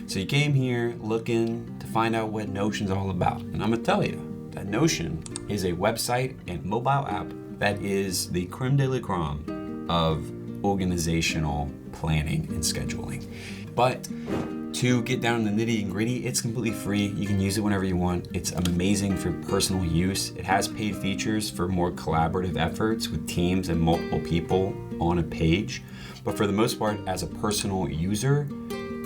So you came here looking to find out what Notion's all about. And I'm gonna tell you that Notion is a website and mobile app that is the creme de la creme of organizational planning and scheduling. But to get down to the nitty and gritty, it's completely free. You can use it whenever you want. It's amazing for personal use. It has paid features for more collaborative efforts with teams and multiple people on a page. But for the most part, as a personal user,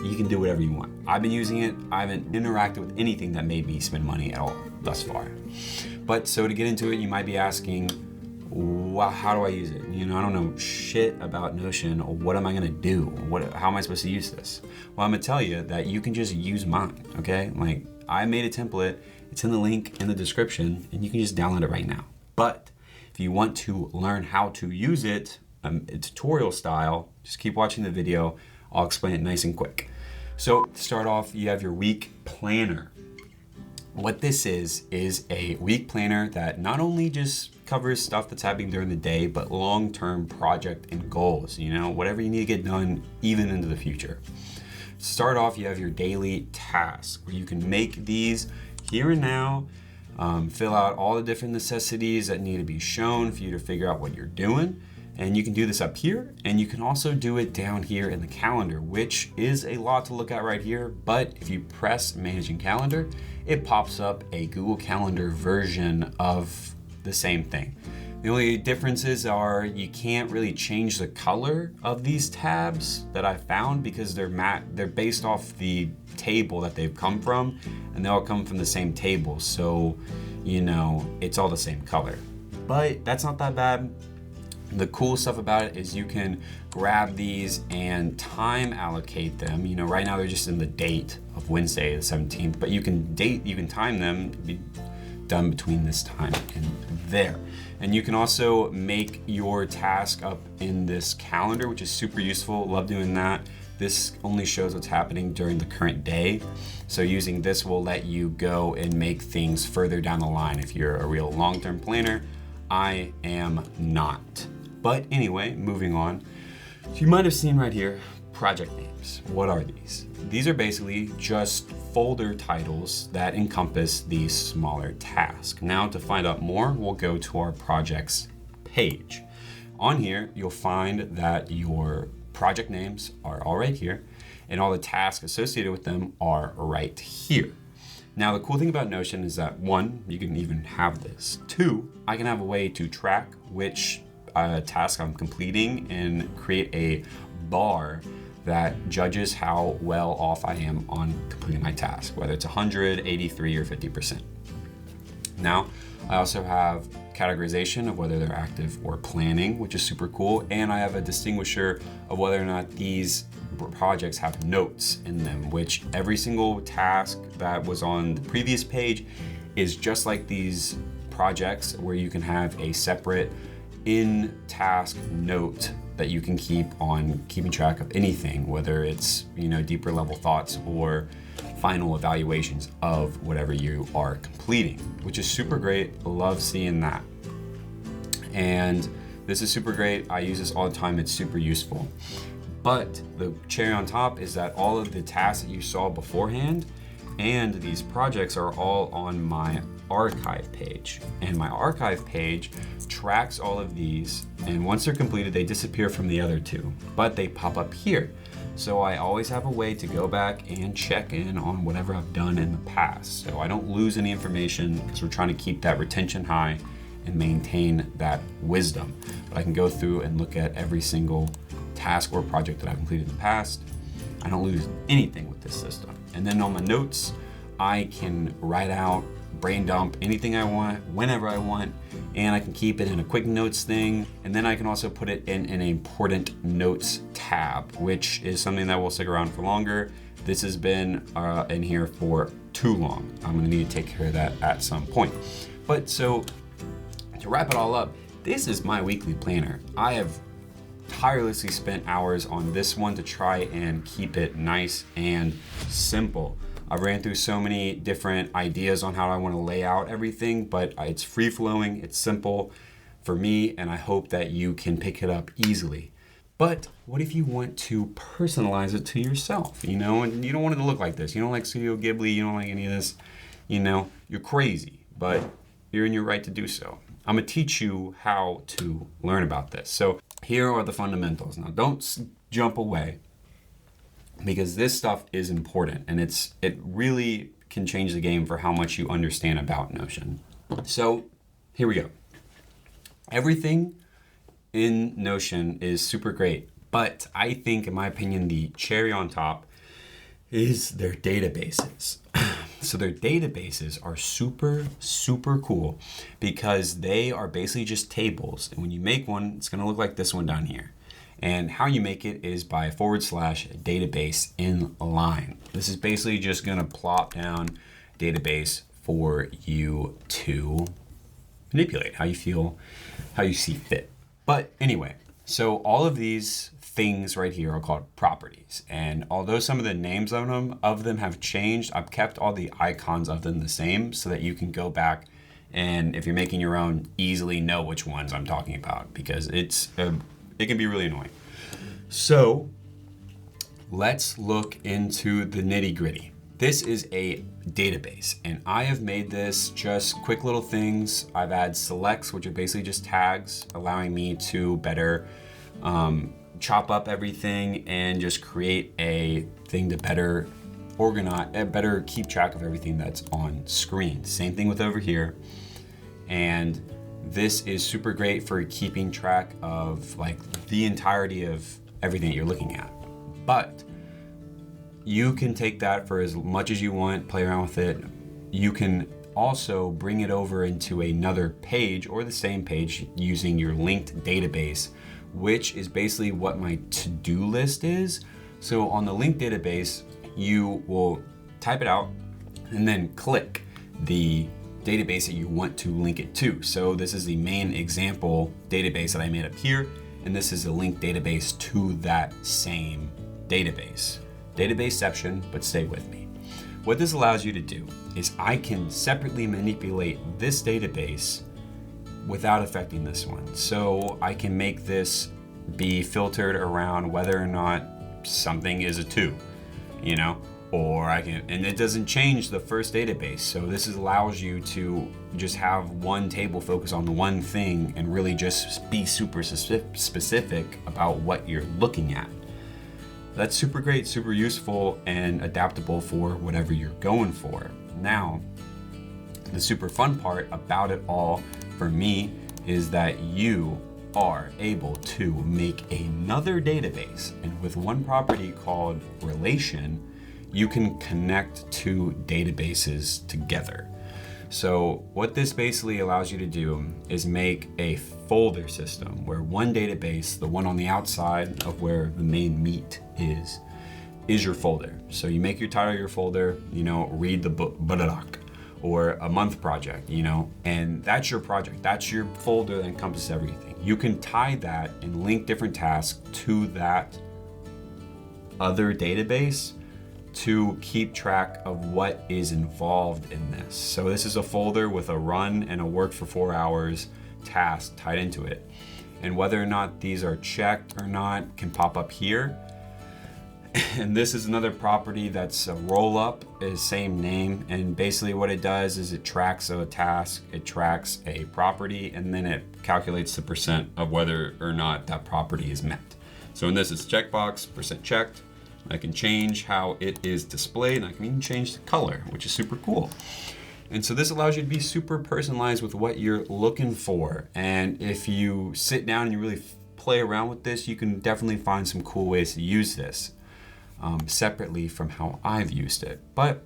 you can do whatever you want. I've been using it. I haven't interacted with anything that made me spend money at all thus far. But so to get into it, you might be asking, wow, how do I use it? I don't know shit about Notion. Or what am I gonna do? How am I supposed to use this? Well, I'm gonna tell you that you can just use mine, okay? Like, I made a template. It's in the link in the description, and you can just download it right now. But if you want to learn how to use it, tutorial style, just keep watching the video. I'll explain it nice and quick. So to start off, you have your week planner. What this is a week planner that not only just covers stuff that's happening during the day, but long-term project and goals, whatever you need to get done even into the future. To start off, you have your daily tasks where you can make these here and now, fill out all the different necessities that need to be shown for you to figure out what you're doing. And you can do this up here, and you can also do it down here in the calendar, which is a lot to look at right here. But if you press Managing Calendar, it pops up a Google Calendar version of the same thing. The only differences are you can't really change the color of these tabs that I found because they're based off the table that they've come from, and they all come from the same table. So, it's all the same color. But that's not that bad. The cool stuff about it is you can grab these and time allocate them. Right now they're just in the date of Wednesday the 17th, but you can time them to be done between this time and there. And you can also make your task up in this calendar, which is super useful. Love doing that. This only shows what's happening during the current day. So using this will let you go and make things further down the line if you're a real long-term planner. I am not. But anyway, moving on. So you might have seen right here, project names. What are these? These are basically just folder titles that encompass these smaller tasks. Now to find out more, we'll go to our projects page. On here, you'll find that your project names are all right here, and all the tasks associated with them are right here. Now, the cool thing about Notion is that 1, you can even have this. 2, I can have a way to track which task I'm completing and create a bar that judges how well off I am on completing my task, whether it's 100, 83, or 50%. Now, I also have categorization of whether they're active or planning, which is super cool, and I have a distinguisher of whether or not these projects have notes in them, which every single task that was on the previous page is just like these projects where you can have a separate in-task note that you can keep on keeping track of anything, whether it's deeper level thoughts or final evaluations of whatever you are completing, which is super great. Love seeing that. And this is super great. I use this all the time. It's super useful. But the cherry on top is that all of the tasks that you saw beforehand and these projects are all on my archive page. And my archive page tracks all of these, and once they're completed, they disappear from the other two, but they pop up here. So I always have a way to go back and check in on whatever I've done in the past. So I don't lose any information because we're trying to keep that retention high and maintain that wisdom. But I can go through and look at every single task or project that I've completed in the past. I don't lose anything with this system. And then on my notes, I can write out, brain dump anything I want, whenever I want, and I can keep it in a quick notes thing. And then I can also put it in an important notes tab, which is something that will stick around for longer. This has been in here for too long. I'm gonna need to take care of that at some point. But so to wrap it all up, this is my weekly planner. I have tirelessly spent hours on this one to try and keep it nice and simple. I ran through so many different ideas on how I want to lay out everything, but it's free flowing, it's simple for me, and I hope that you can pick it up easily. But what if you want to personalize it to yourself, and you don't want it to look like this. You don't like Studio Ghibli, you don't like any of this, you're crazy, but you're in your right to do so. I'm gonna teach you how to learn about this. So here are the fundamentals. Now don't jump away, because this stuff is important, and it really can change the game for how much you understand about Notion. So here we go. Everything in Notion is super great, but I think, in my opinion, the cherry on top is their databases. So their databases are super, super cool, because they are basically just tables. And when you make one, it's gonna look like this one down here. And how you make it is by /database in line. This is basically just gonna plop down database for you to manipulate how you feel, how you see fit. But anyway, so all of these things right here are called properties. And although some of the names of them have changed, I've kept all the icons of them the same, so that you can go back and, if you're making your own, easily know which ones I'm talking about, because it can be really annoying. So let's look into the nitty gritty. This is a database, and I have made this just quick little things. I've added selects, which are basically just tags, allowing me to better chop up everything and just create a thing to better organize, better keep track of everything that's on screen. Same thing with over here. And this is super great for keeping track of like the entirety of everything that you're looking at. But you can take that for as much as you want, play around with it. You can also bring it over into another page or the same page using your linked database, which is basically what my to-do list is. So on the linked database, you will type it out and then click the database that you want to link it to. So this is the main example database that I made up here, and this is a linked database to that same database. Databaseception, but stay with me. What this allows you to do is I can separately manipulate this database without affecting this one. So I can make this be filtered around whether or not something is a 2, or and it doesn't change the first database. So this allows you to just have one table focus on one thing and really just be super specific about what you're looking at. That's super great, super useful, and adaptable for whatever you're going for. Now, the super fun part about it all for me is that you are able to make another database, and with one property called relation, you can connect two databases together. So what this basically allows you to do is make a folder system where one database, the one on the outside of where the main meat is your folder. So you make your title of your folder, read the book, or a month project, and that's your project. That's your folder that encompasses everything. You can tie that and link different tasks to that other database to keep track of what is involved in this. So this is a folder with a run and a work for 4 hours task tied into it. And whether or not these are checked or not can pop up here. And this is another property that's a roll up, is same name. And basically what it does is it tracks a task, it tracks a property, and then it calculates the percent of whether or not that property is met. So in this, it's checkbox, percent checked. I can change how it is displayed, and I can even change the color, which is super cool. And so this allows you to be super personalized with what you're looking for. And if you sit down and you really play around with this, you can definitely find some cool ways to use this separately from how I've used it. But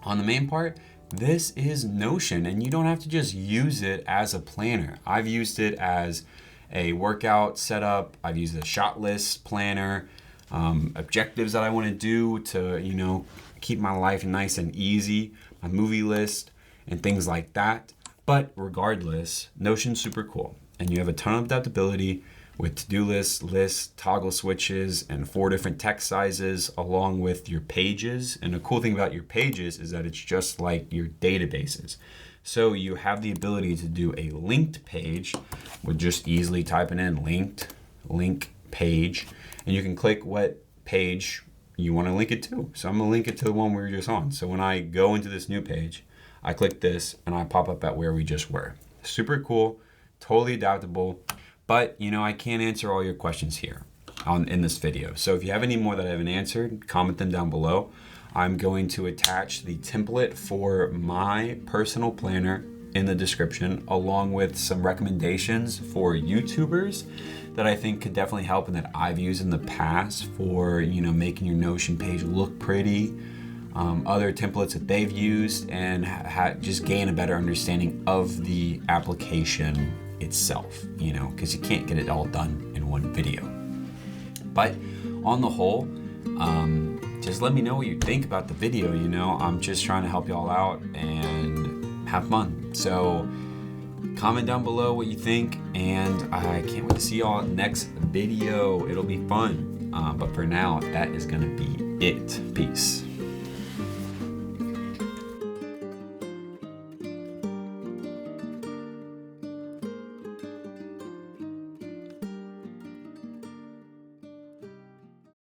on the main part, this is Notion, and you don't have to just use it as a planner. I've used it as a workout setup. I've used a shot list planner. Objectives that I want to do to, keep my life nice and easy, my movie list and things like that. But regardless, Notion's super cool, and you have a ton of adaptability with to-do lists, toggle switches, and 4 different text sizes along with your pages. And the cool thing about your pages is that it's just like your databases. So you have the ability to do a linked page with just easily typing in link page, and you can click what page you want to link it to. So I'm gonna link it to the one we were just on. So when I go into this new page, I click this and I pop up at where we just were. Super cool, totally adaptable, but I can't answer all your questions here in this video. So if you have any more that I haven't answered, comment them down below. I'm going to attach the template for my personal planner in the description, along with some recommendations for YouTubers that I think could definitely help and that I've used in the past for making your Notion page look pretty, other templates that they've used, and just gain a better understanding of the application itself, because you can't get it all done in one video. But on the whole, just let me know what you think about the video. I'm just trying to help y'all out and have fun. So comment down below what you think, and I can't wait to see y'all next video. It'll be fun. But for now, that is going to be it. Peace.